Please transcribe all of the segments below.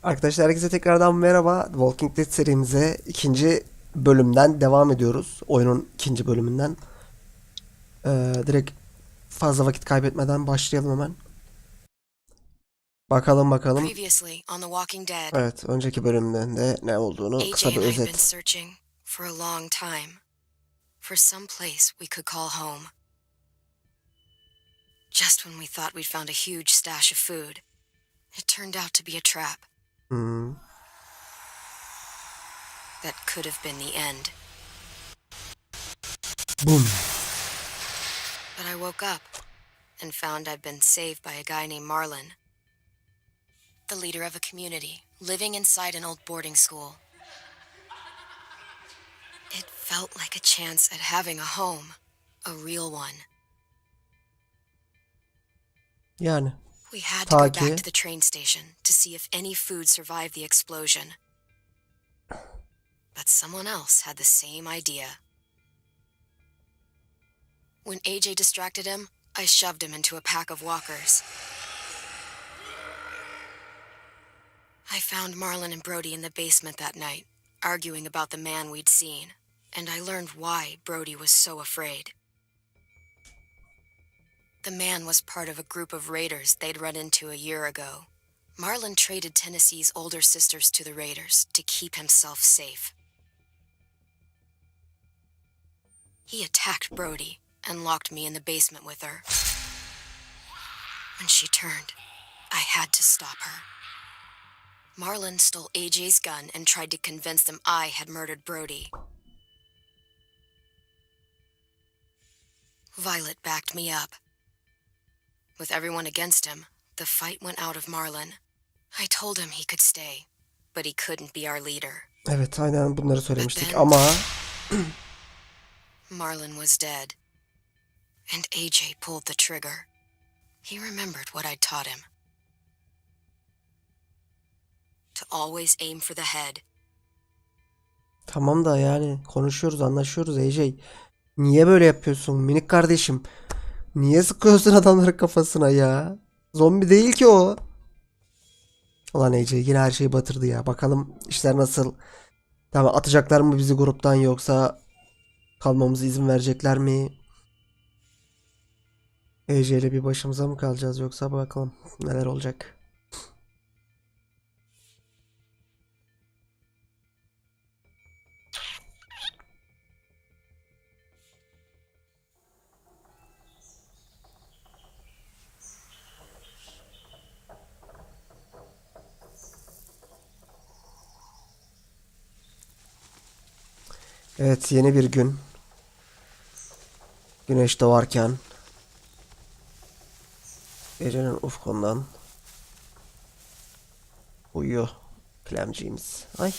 Arkadaşlar herkese tekrardan merhaba. Walking Dead serimize ikinci bölümden devam ediyoruz. Oyunun ikinci bölümünden. Direkt fazla vakit kaybetmeden başlayalım hemen. Bakalım. Evet, önceki bölümden de ne olduğunu kısa bir özet. Just when we thought we'd found a huge stash of food, it turned out to be a trap. That could have been the end. Boom. But I woke up and found I'd been saved by a guy named Marlin, the leader of a community living inside an old boarding school. It felt like a chance at having a home, a real one. Yani. We had to go back to the train station to see if any food survived the explosion. But someone else had the same idea. When AJ distracted him, I shoved him into a pack of walkers. I found Marlin and Brody in the basement that night, arguing about the man we'd seen, and I learned why Brody was so afraid. The man was part of a group of raiders they'd run into a year ago. Marlin traded Tennessee's older sisters to the raiders to keep himself safe. He attacked Brody and locked me in the basement with her. When she turned, I had to stop her. Marlin stole AJ's gun and tried to convince them I had murdered Brody. Violet backed me up. With everyone against him, the fight went out of Marlin. I told him he could stay, but he couldn't be our leader. Evet, aynen bunları söylemiştik ama Marlin was dead, and AJ pulled the trigger. He remembered what I'd taught him. To always aim for the head. tamam da yani konuşuyoruz, anlaşıyoruz AJ. Niye böyle yapıyorsun minik kardeşim? Niye sıkıyorsun adamların kafasına ya? Zombi değil ki o. Ulan AJ yine her şeyi batırdı ya. Bakalım işler nasıl? Tamam, atacaklar mı bizi gruptan, yoksa kalmamıza izin verecekler mi? AJ ile bir başımıza mı kalacağız, yoksa bakalım neler olacak. Evet, yeni bir gün. Güneş doğarken gecenin ufkundan uyuyor Klemciğimiz. Ay.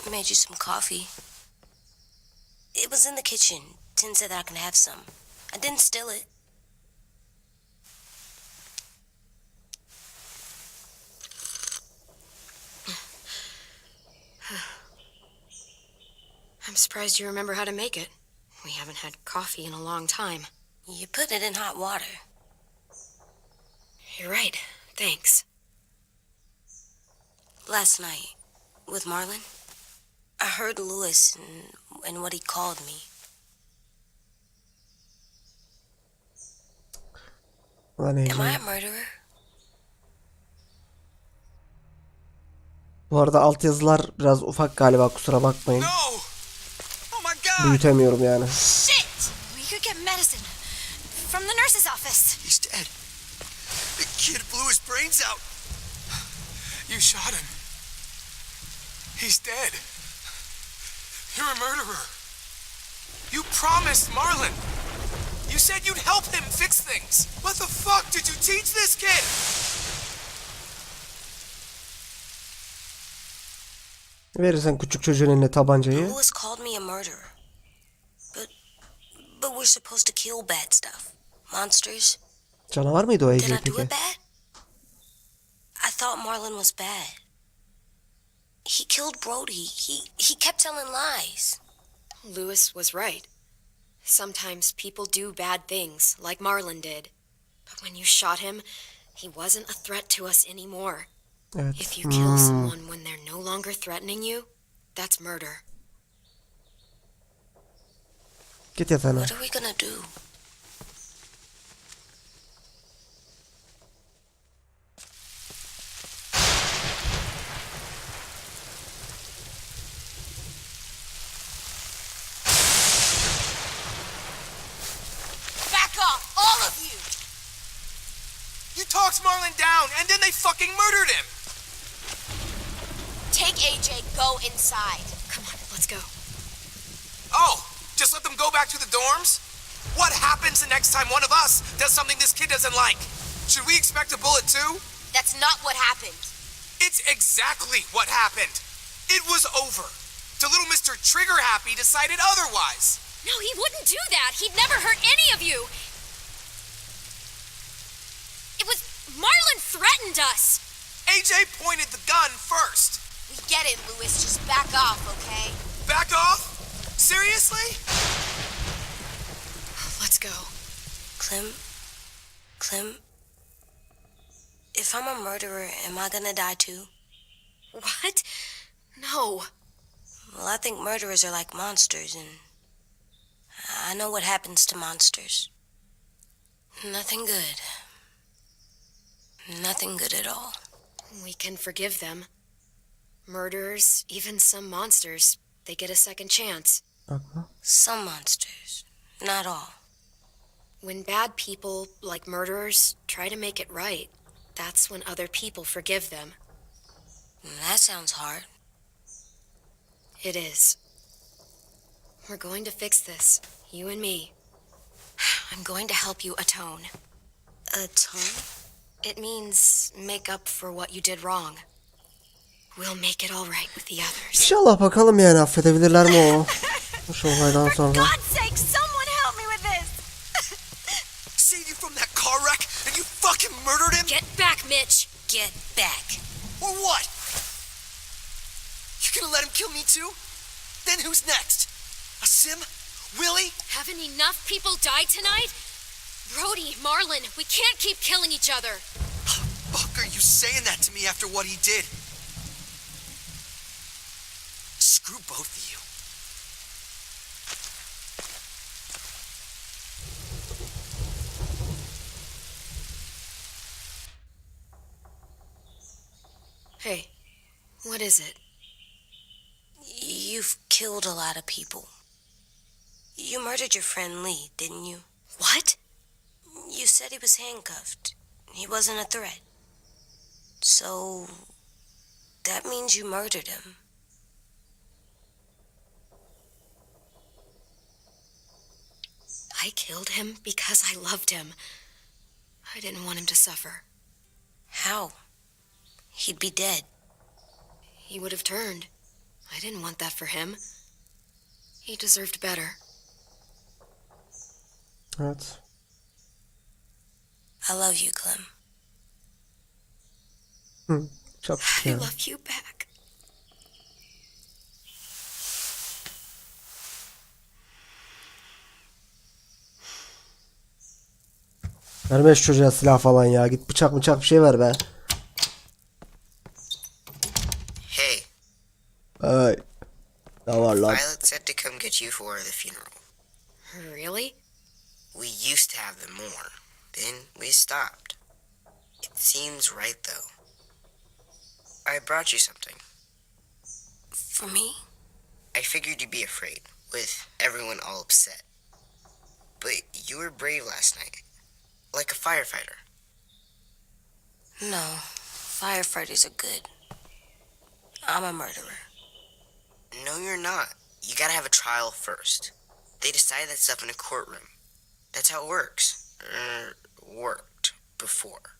I made you some coffee. It was in the kitchen. Tin said that I can have some. I didn't steal it. I'm surprised you remember how to make it. We haven't had coffee in a long time. You put it in hot water. You're right. Thanks. Last night, with Marlin, I heard Lewis and what he called me. Am I a murderer? Bu arada altyazılar biraz ufak galiba, kusura bakmayın. Büyütemiyorum yani. Shit! We could get medicine from the nurse's office. He's dead. The kid blew his brains out. You shot him. He's dead. You're a murderer. You promised Marlin. You said you'd help him fix things. What the fuck did you teach this kid? Verirsen küçük çocuğun eline tabancayı. Lewis called me a murderer. But we're supposed to kill bad stuff. Monsters. Canavar mıydı o AJ Did I do peki? it bad? I thought Marlin was bad. He killed Brody. He kept telling lies. Lewis was right. Sometimes people do bad things, like Marlon did. But when you shot him, he wasn't a threat to us anymore. Evet. If you kill someone when they're no longer threatening you, that's murder. Git yatağına. What are we gonna do? Back off, all of you! You talked Marlon down, and then they fucking murdered him! Take AJ, go inside. Come on, let's go. Oh, just let them go back to the dorms? What happens the next time one of us does something this kid doesn't like? Should we expect a bullet too? That's not what happened. It's exactly what happened. It was over. The little Mr. Trigger Happy decided otherwise. No, he wouldn't do that. He'd never hurt any of you. It was Marlon threatened us. AJ pointed the gun first. We get it, Lewis. Just back off, okay? Back off? Seriously? Let's go. Clem, if I'm a murderer, am I gonna die too? What? No. Well, I think murderers are like monsters, and I know what happens to monsters. Nothing good. Nothing good at all. We can forgive them. Murderers, even some monsters, they get a second chance. Bakma. Some monsters, not all. When bad people, like murderers, try to make it right, that's when other people forgive them. That sounds hard. It is. We're going to fix this, you and me. I'm going to help you atone. Atone? It means make up for what you did wrong. We'll make it all right with the others. İnşallah bakalım yani affedebilirler mi o? Şu olaydan sonra. God's sake, someone help me with this! Saved you from that car wreck and you fucking murdered him? Get back, Mitch! Get back. Or what? You gonna let him kill me too? Then who's next? A Sim? Willie? Haven't enough people died tonight? Brody, Marlon, we can't keep killing each other. Fuck are you saying that to me after what he did? Screw both of you. Hey, what is it? You've killed a lot of people. You murdered your friend Lee, didn't you? What? You said he was handcuffed. He wasn't a threat. So, that means you murdered him. I killed him because I loved him. I didn't want him to suffer. How? He'd be dead. He would have turned. I didn't want that for him. He deserved better. Evet. I love you, Clem. Hı, çok I şükür. love you back. Verme şu çocuğa silah falan ya. Git bıçak bir şey ver be. Hey, Ay. Ne var lan? Violet said to come get you for the funeral. Really? We used to have them more. Then we stopped. It seems right, though. I brought you something. For me? I figured you'd be afraid, with everyone all upset. But you were brave last night. Like a firefighter. No. Firefighters are good. I'm a murderer. No, you're not. You gotta have a trial first. They decide that stuff in a courtroom. That's how it works. Worked before.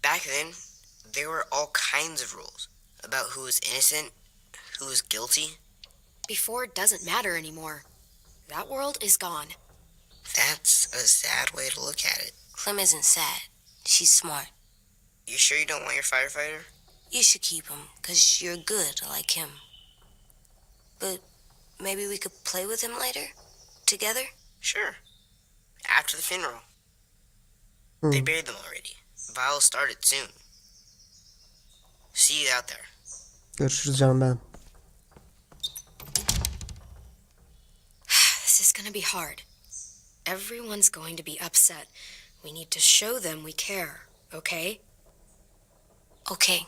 Back then, there were all kinds of rules about who was innocent, who was guilty. Before doesn't matter anymore. That world is gone. That's a sad way to look at it. Clem isn't sad. She's smart. You sure you don't want your firefighter? You should keep him, 'cause you're good like him. But maybe we could play with him later? Together? Sure. After the funeral. They buried them already. Viol'll start it soon. See you out there. Görüşürüz canım benim. This is gonna be hard. Everyone's going to be upset. We need to show them we care, okay? Okay.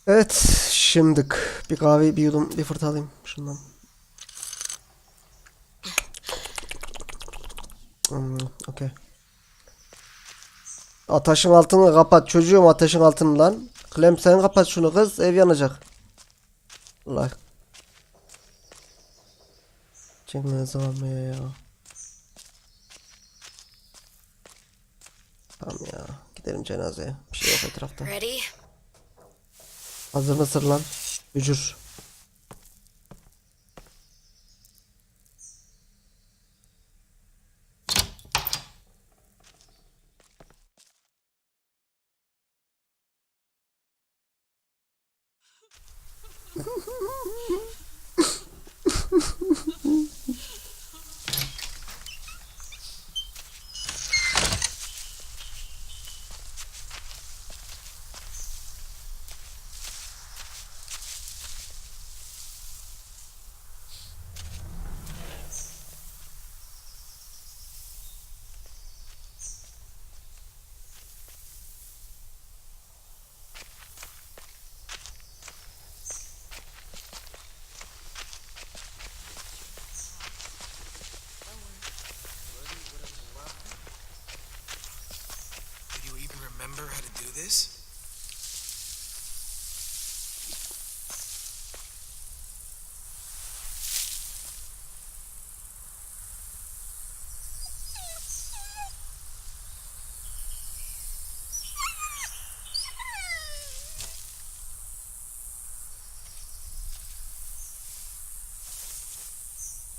Evet, şimdik bir kahve, bir yudum, bir fırt alayım şundan. Okey. Ateşin altını kapat çocuğum, ateşin altını lan. Clem sen kapat şunu kız, ev yanacak. Allah. Çekmeye zamanmıyor ya. Tamam ya, gidelim cenazeye. Bir şey yok etrafta. Ready? Hazır mısın lan? Bücür. Did you even remember how to do this?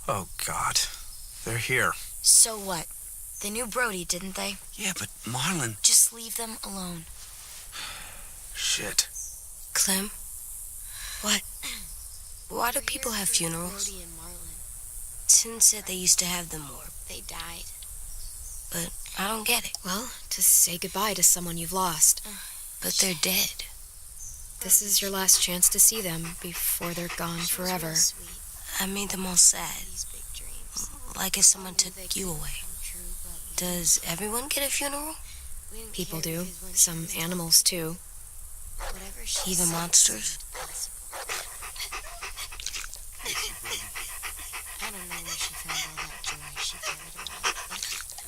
Oh, God. They're here. So what? They knew Brody, didn't they? Yeah, but Marlon... Just leave them alone. Shit. Clem? What? Why do people have funerals? Brody and Marlon. Tin said they used to have them more, They died. but I don't get it. Well, to say goodbye to someone you've lost. But they're dead. This is your last chance to see them before they're gone forever. I made them all sad. Like if someone took you away. Does everyone get a funeral? People do. Some animals, too. Even monsters?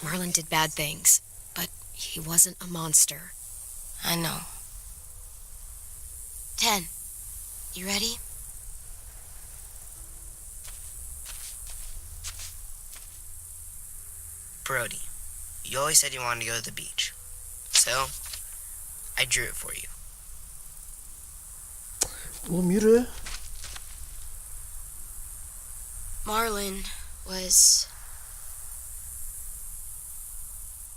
Marlon did bad things, but he wasn't a monster. I know. 10. You ready? Brody, you always said you wanted to go to the beach. So, I drew it for you. Oğlum yürü. Marlon was...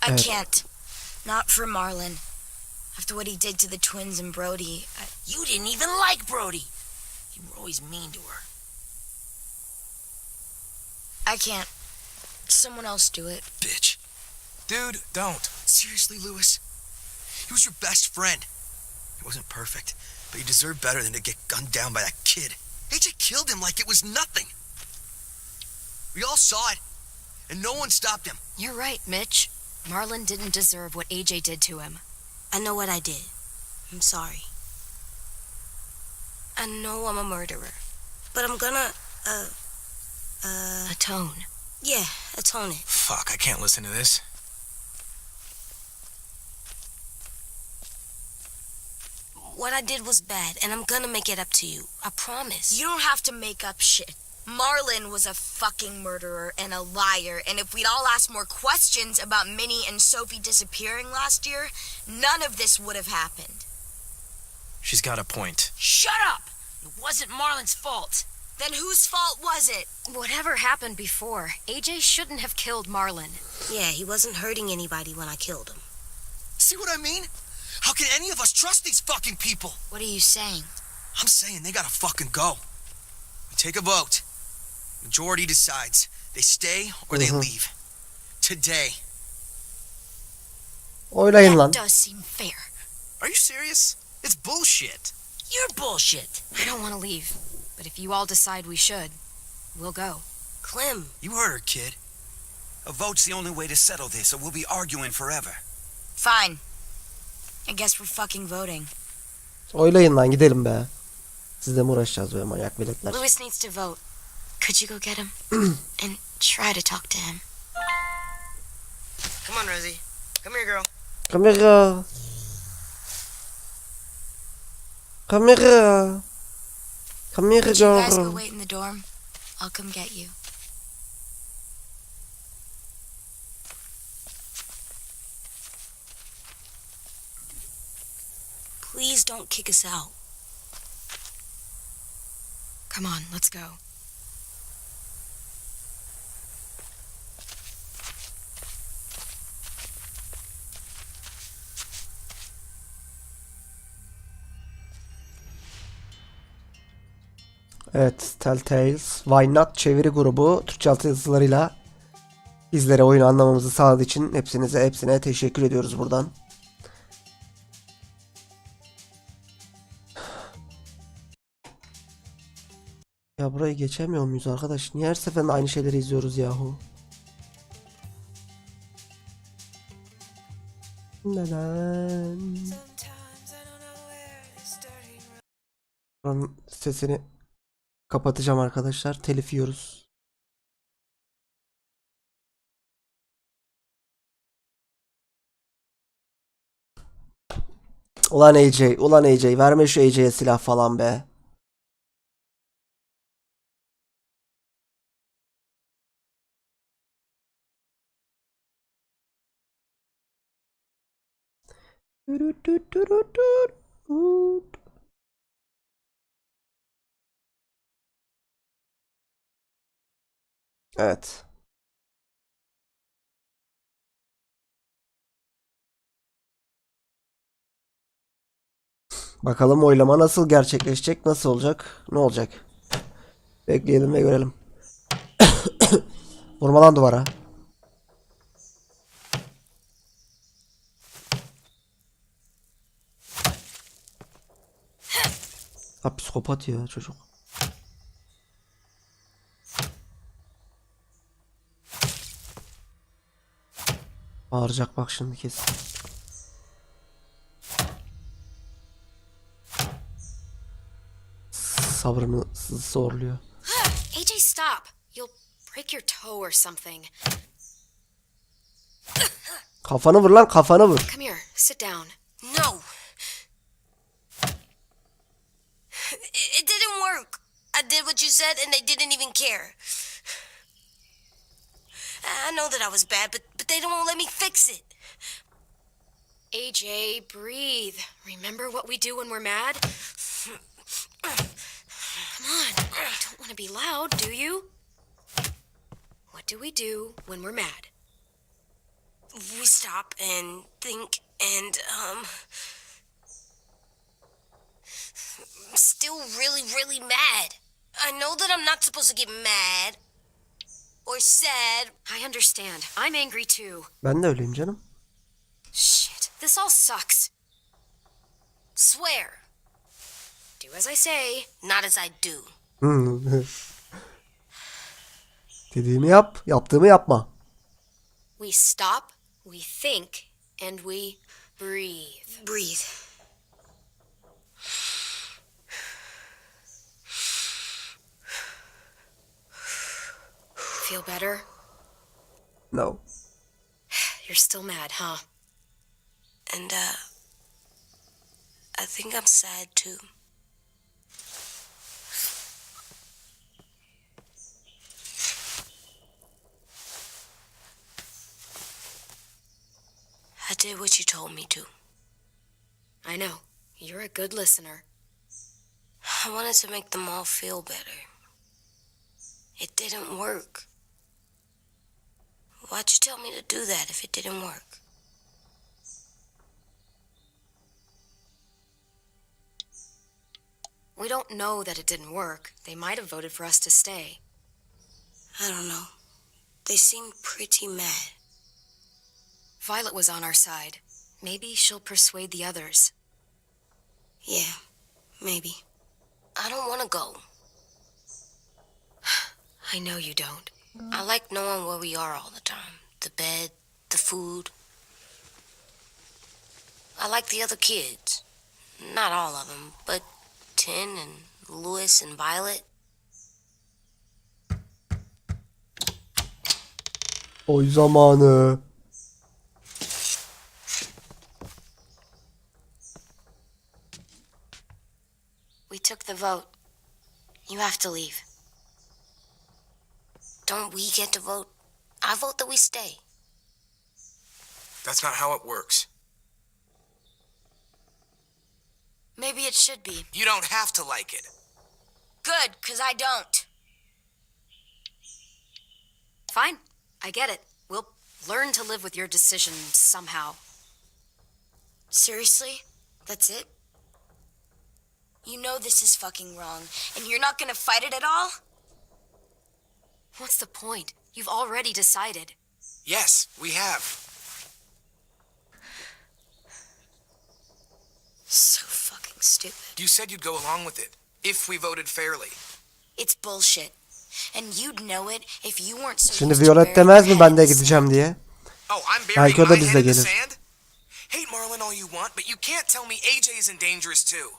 I Evet. can't. Not for Marlon. After what he did to the twins and Brody, You didn't even like Brody. You were always mean to her. I can't. Someone else do it. Bitch. Dude, don't. Seriously, Lewis? He was your best friend. He wasn't perfect, but he deserved better than to get gunned down by that kid. AJ killed him like it was nothing. We all saw it, and no one stopped him. You're right, Mitch. Marlon didn't deserve what AJ did to him. I know what I did. I'm sorry. I know I'm a murderer. But I'm gonna, Atone. yeah, atone it. Fuck, I can't listen to this. What I did was bad, and I'm gonna make it up to you. I promise. You don't have to make up shit. Marlon was a fucking murderer and a liar, and if we'd all asked more questions about Minnie and Sophie disappearing last year, none of this would have happened. She's got a point. Shut up! It wasn't Marlon's fault. Then whose fault was it? Whatever happened before, AJ shouldn't have killed Marlon. Yeah, he wasn't hurting anybody when I killed him. See what I mean? How can any of us trust these fucking people? What are you saying? I'm saying they gotta fucking go. We take a vote. Majority decides. They stay or they leave. Today. Oylayın lan. That does seem fair. Are you serious? It's bullshit. You're bullshit. I don't want to leave, but if you all decide we should, we'll go. Clem, You heard her, kid. A vote's the only way to settle this, or we'll be arguing forever. Fine. I guess we're fucking voting. Oylayın lan, gidelim be. Sizle mi uğraşacağız böyle manyak veletler? Lewis needs to vote. Could you go get him? And try to talk to him. Come on, Rosie. Come here, girl. Kamera. Kamera. Kamera. Would you guys go wait in the dorm? I'll come get you. please don't kick us out. Come on, let's go. Evet, Telltales, Why Not çeviri grubu Türkçe altyazılarıyla bizlere oyunu anlamamızı sağladığı için hepsine teşekkür ediyoruz buradan. Ya burayı geçemiyor muyuz arkadaş? Niye her seferinde aynı şeyleri izliyoruz yahu? Neden? Buranın sesini kapatacağım arkadaşlar. Telif yiyoruz. Ulan AJ, ulan AJ, verme şu AJ'ye silah falan be. Evet. Bakalım oylama nasıl gerçekleşecek, nasıl olacak, ne olacak? Bekleyelim ve görelim. Vurma lan duvara. Ha, psikopat ya çocuk. Bağıracak bak şimdi kesin. Sabrını zorluyor. AJ, stop. You'll break your toe or something. Kafanı vur lan, kafanı vur. Come here, sit down. No. It didn't work. I did what you said and they didn't even care. I know that I was bad, but they don't let me fix it. AJ, breathe. Remember what we do when we're mad? Come on, you don't want to be loud, do you? What do we do when we're mad? We stop and think and, I'm still really, really mad. I know that I'm not supposed to get mad or sad. I understand. I'm angry too. Ben de öyleyim canım. Shit, this all sucks. Swear. Do as I say. Not as I do. Dediğimi yap, yaptığımı yapma. We stop, we think, and we breathe. Breathe. Feel better? No. You're still mad, huh? And, I think I'm sad too. I did what you told me to. I know. You're a good listener. I wanted to make them all feel better. It didn't work. Why'd you tell me to do that if it didn't work? We don't know that it didn't work. They might have voted for us to stay. I don't know. They seemed pretty mad. Violet was on our side. Maybe she'll persuade the others. Yeah, maybe. I don't want to go. I know you don't. I like knowing where we are all the time. The bed, the food. I like the other kids. Not all of them, but Tin and Louis and Violet. Oy zamanı. We took the vote. You have to leave. Don't we get to vote? I vote that we stay. That's not how it works. Maybe it should be. You don't have to like it. Good, 'cause I don't. Fine. I get it. We'll learn to live with your decision somehow. Seriously? That's it? You know this is fucking wrong, and you're not gonna fight it at all? What's the point? You've already decided. Yes, we have. So fucking stupid. You said you'd go along with it, if we voted fairly. It's bullshit. And you'd know it if you weren't so Şimdi used to Violet burying demez your mi ben de head in the gideceğim diye? Oh, I'm Belki burying o da my bizle head in the gelir. sand? Hate Marlin all you want, but you can't tell me AJ isn't dangerous too.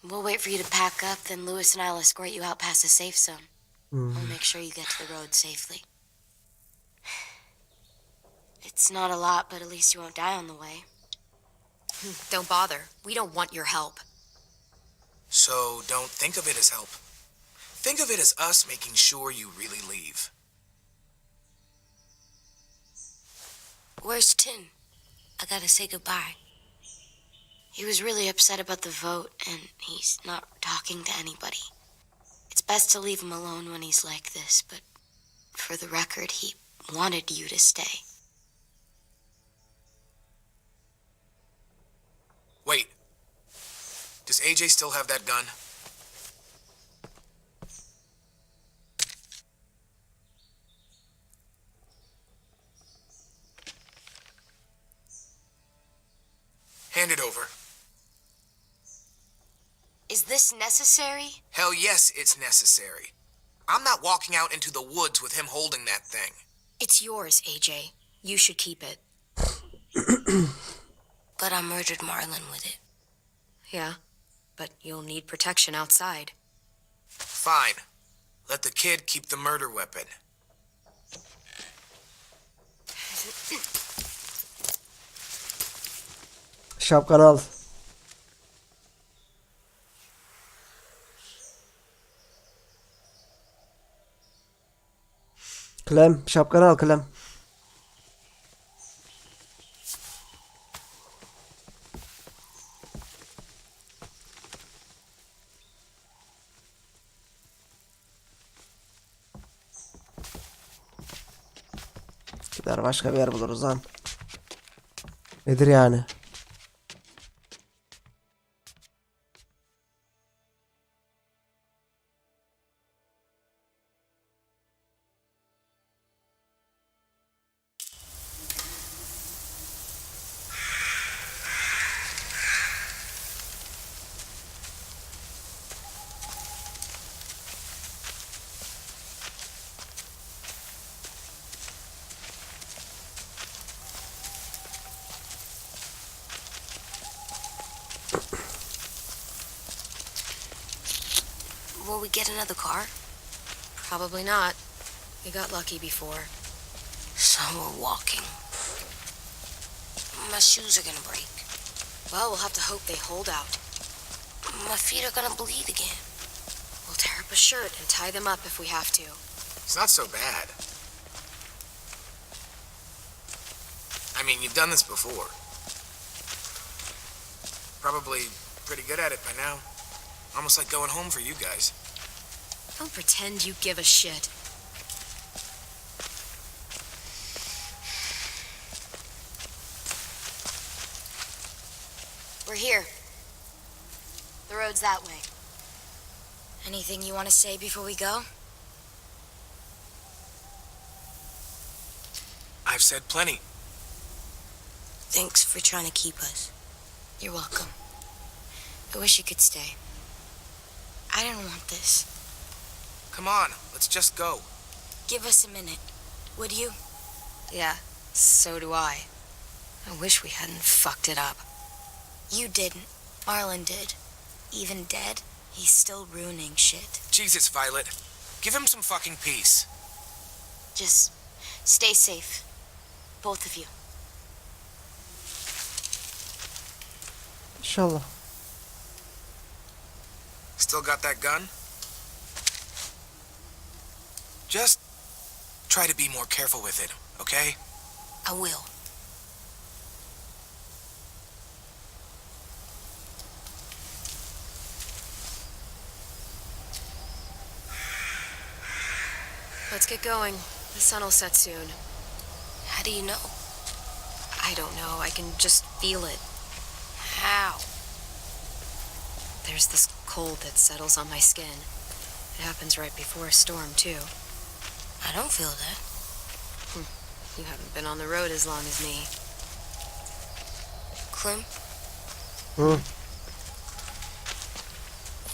We'll wait for you to pack up, then Louis and I'll escort you out past the safe zone. We'll make sure you get to the road safely. It's not a lot, but at least you won't die on the way. Don't bother. We don't want your help. So don't think of it as help. Think of it as us making sure you really leave. Where's Tin? I gotta say goodbye. He was really upset about the vote, and he's not talking to anybody. It's best to leave him alone when he's like this, but for the record, he wanted you to stay. Wait. Does AJ still have that gun? Hand it over. Is this necessary? Hell yes, it's necessary. I'm not walking out into the woods with him holding that thing. It's yours, AJ. You should keep it. But I murdered Marlin with it. Yeah, but you'll need protection outside. Fine. Let the kid keep the murder weapon. Şapkanı al. Clem, şapkanı al Clem. Gider başka bir yer buluruz lan. Nedir yani? Will we get another car? Probably not. We got lucky before. So we're walking. My shoes are gonna break. Well, we'll have to hope they hold out. My feet are gonna bleed again. We'll tear up a shirt and tie them up if we have to. It's not so bad. I mean, you've done this before. Probably pretty good at it by now. Almost like going home for you guys. Don't pretend you give a shit. We're here. The road's that way. Anything you want to say before we go? I've said plenty. Thanks for trying to keep us. You're welcome. I wish you could stay. I didn't want this. Come on, let's just go. Give us a minute, would you? Yeah, so do I. I wish we hadn't fucked it up. You didn't. Marlon did. Even dead, he's still ruining shit. Jesus, Violet. Give him some fucking peace. Just stay safe. Both of you. İnşallah. Still got that gun? Just try to be more careful with it, okay? I will. Let's get going. The sun will set soon. How do you know? I don't know. I can just feel it. How? There's this cold that settles on my skin. It happens right before a storm, too. I don't feel that. You haven't been on the road as long as me. Clem, Hı.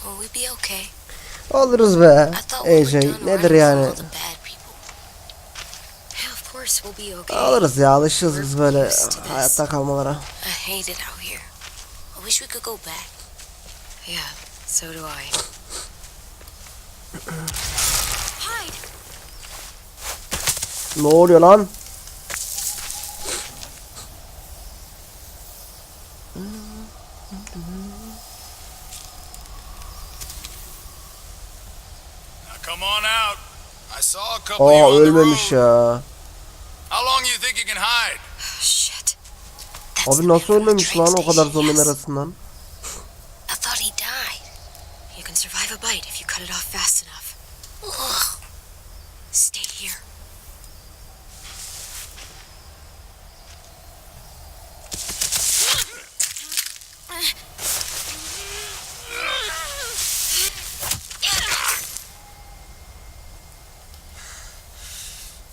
will we be okay? Alırız be. I thought we were AJ done nedir running yani? from all the bad people. Yeah, of course we'll be okay. Alırız ya, alışırız biz böyle hayatta kalmalara. I hate it out here. I wish we could go back. Yeah, so do I. Hide! Ne oluyor lan? Now come on out. I saw a couple of you Aa, on the ölmemiş road. ya. How long you think you can hide? Shit. That's Abi the nasıl man from the ölmemiş train lan o kadar station, zombinin yes. arasından? I thought he died. You can survive a bite if you cut it off fast enough. Ugh. Stay here.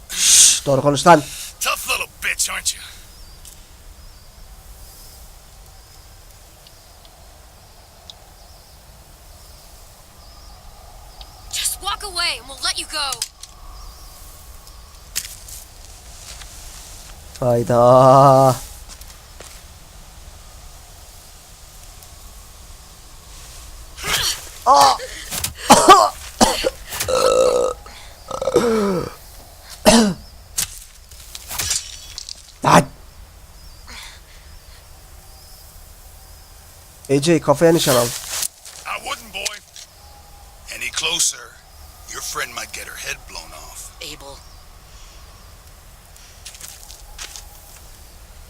Şşş, doğru konuş lan. Tough little bitch, aren't you? Just walk away and we'll let you go. Hayda. Aa! Lan! AJ kafaya nişan al. I wouldn't, boy. Any closer, your friend might get her head blown off. Abel.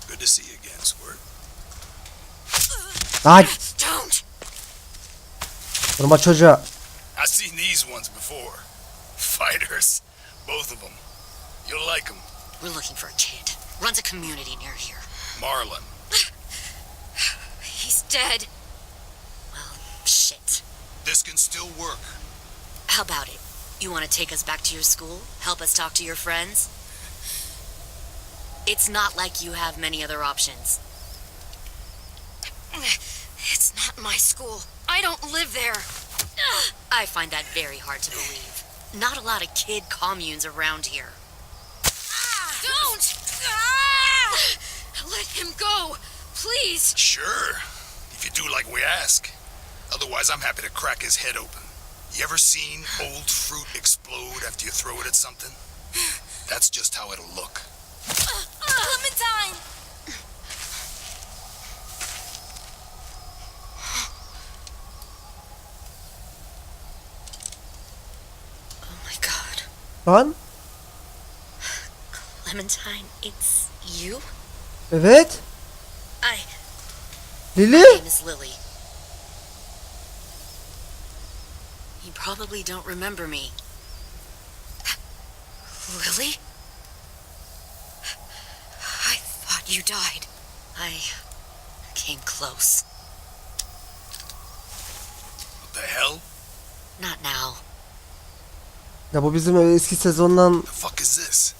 Good to see you again, Squirt. Lan! Don't! Vurma çocuğa. I've seen these ones before. Fighters. Both of them. You'll like them. We're looking for a kid. Runs a community near here. Marlon. He's dead. Well, shit. This can still work. How about it? You want to take us back to your school? Help us talk to your friends? It's not like you have many other options. It's not my school. I don't live there. I find that very hard to believe. Not a lot of kid communes around here. Don't! Let him go, please. Sure. If you do like we ask. Otherwise, I'm happy to crack his head open. You ever seen old fruit explode after you throw it at something? That's just how it'll look. Clementine! Oh my god. Lan? Clementine, it's you? Evet. My Lily? name is Lily. You probably don't remember me. Lily? I thought you died. I came close. the hell? Not now. Ya bu bizim eski sezondan. The fuck is this?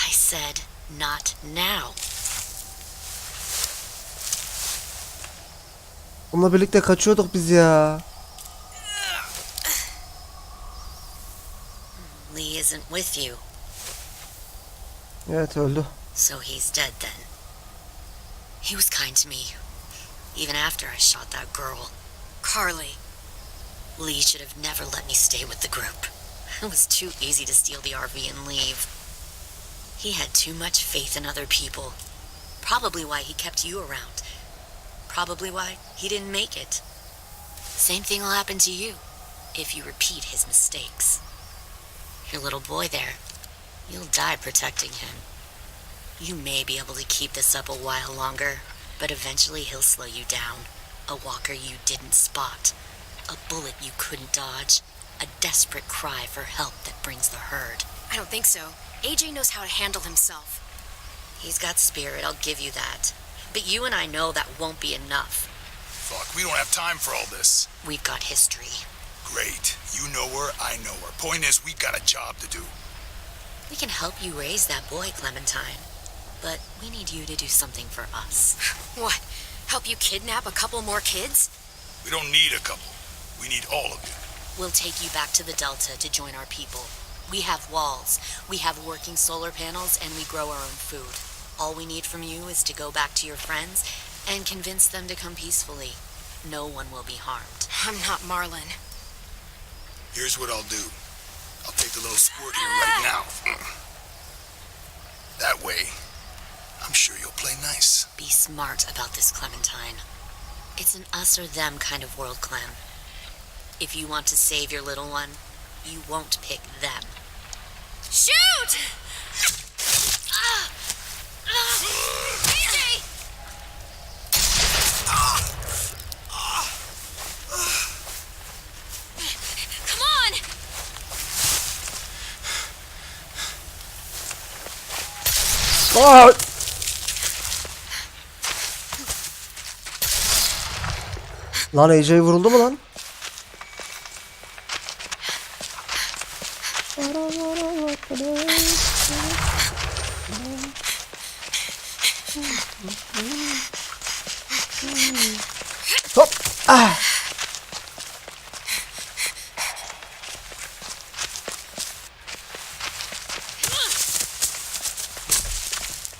I said not now. Bununla birlikte kaçıyorduk biz ya. Lee isn't with you, Evet, öldü. so he's dead then. He was kind to me, even after I shot that girl. Carly. Lee should have never let me stay with the group. It was too easy to steal the RV and leave. He had too much faith in other people. Probably why he kept you around. Probably why he didn't make it. Same thing will happen to you if you repeat his mistakes. Your little boy there, you'll die protecting him. You may be able to keep this up a while longer, but eventually he'll slow you down. A walker you didn't spot. A bullet you couldn't dodge. A desperate cry for help that brings the herd. I don't think so. AJ knows how to handle himself. He's got spirit, I'll give you that. But you and I know that won't be enough. Fuck, we don't have time for all this. We've got history. Great. You know her, I know her. Point is, we've got a job to do. We can help you raise that boy, Clementine. But we need you to do something for us. What? Help you kidnap a couple more kids? We don't need a couple. We need all of you. We'll take you back to the Delta to join our people. We have walls, we have working solar panels, and we grow our own food. All we need from you is to go back to your friends and convince them to come peacefully. No one will be harmed. I'm not Marlon. Here's what I'll do. I'll take the little squirt here right now. That way, I'm sure you'll play nice. Be smart about this, Clementine. It's an us or them kind of world, Clem. If you want to save your little one, you won't pick them. Shoot! AJ! Come on! Aa! Lan AJ vuruldu mu lan? Hop! Ah!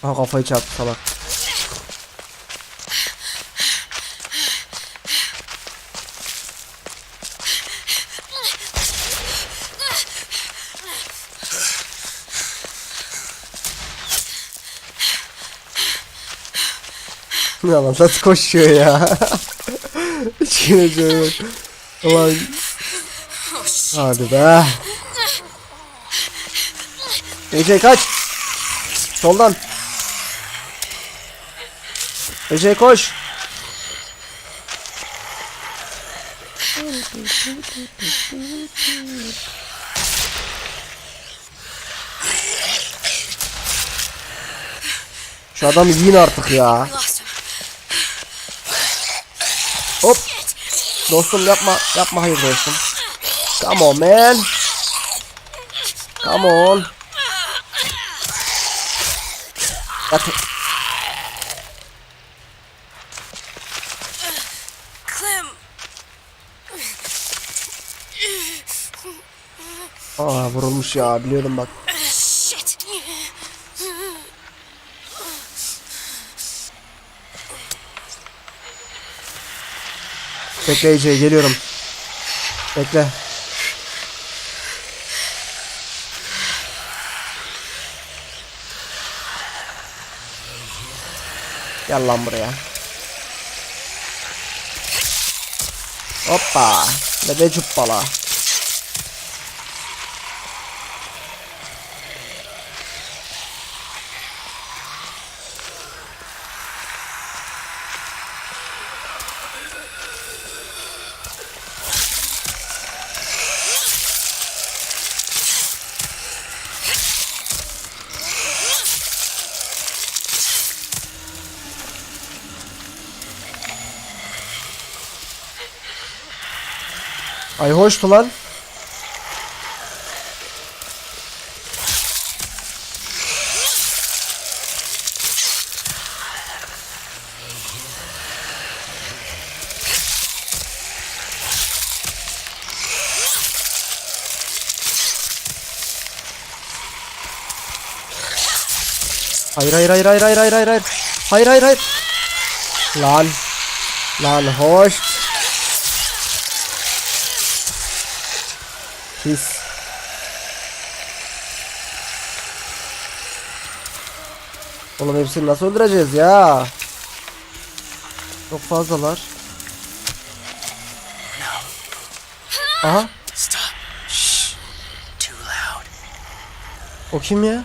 Aha, kafayı çarptı salak. Ne lan, nasıl koşuyor ya? İçine şöyle. Ulan. Hadi be. AJ kaç. Soldan. AJ koş. Şu adamı yiyin artık ya. Hop. Dostum yapma. Yapma, hayır dostum. Come on man. Come on. Yat. Clem! Aa, vurulmuş ya, biliyordum bak. Shit! Bekle AJ, geliyorum. Bekle. Gel lan buraya. Hoppa. Bebe cuppala. Ay hoştu lan. Hayır hayır hayır hayır hayır hayır hayır hayır. Hayır hayır hayır. Lan. Lan hoş. Pis. Oğlum hepsini nasıl öldüreceğiz ya? Çok fazlalar. Aha. Stop. Shh. Too loud. O kim ya?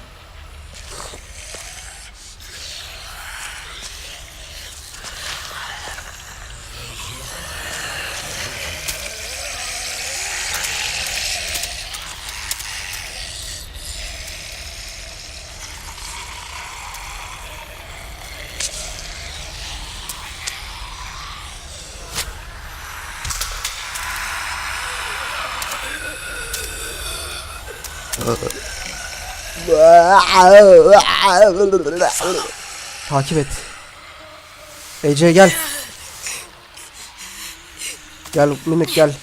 Takip et. Ece gel. Gel minik gel.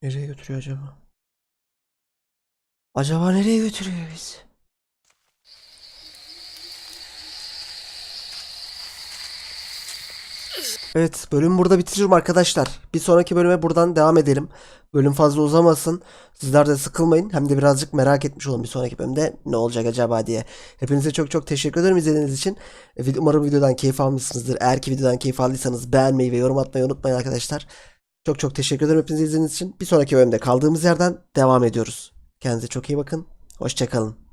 Nereye götürüyor acaba? Acaba nereye götürüyor bizi? Evet, bölümü burada bitiriyorum arkadaşlar. Bir sonraki bölüme buradan devam edelim. Bölüm fazla uzamasın. Sizler de sıkılmayın. Hem de birazcık merak etmiş olun bir sonraki bölümde ne olacak acaba diye. Hepinize çok çok teşekkür ederim izlediğiniz için. Umarım videodan keyif almışsınızdır. Eğer ki videodan keyif aldıysanız beğenmeyi ve yorum atmayı unutmayın arkadaşlar. Çok çok teşekkür ederim hepinize izlediğiniz için. Bir sonraki bölümde kaldığımız yerden devam ediyoruz. Kendinize çok iyi bakın. Hoşça kalın.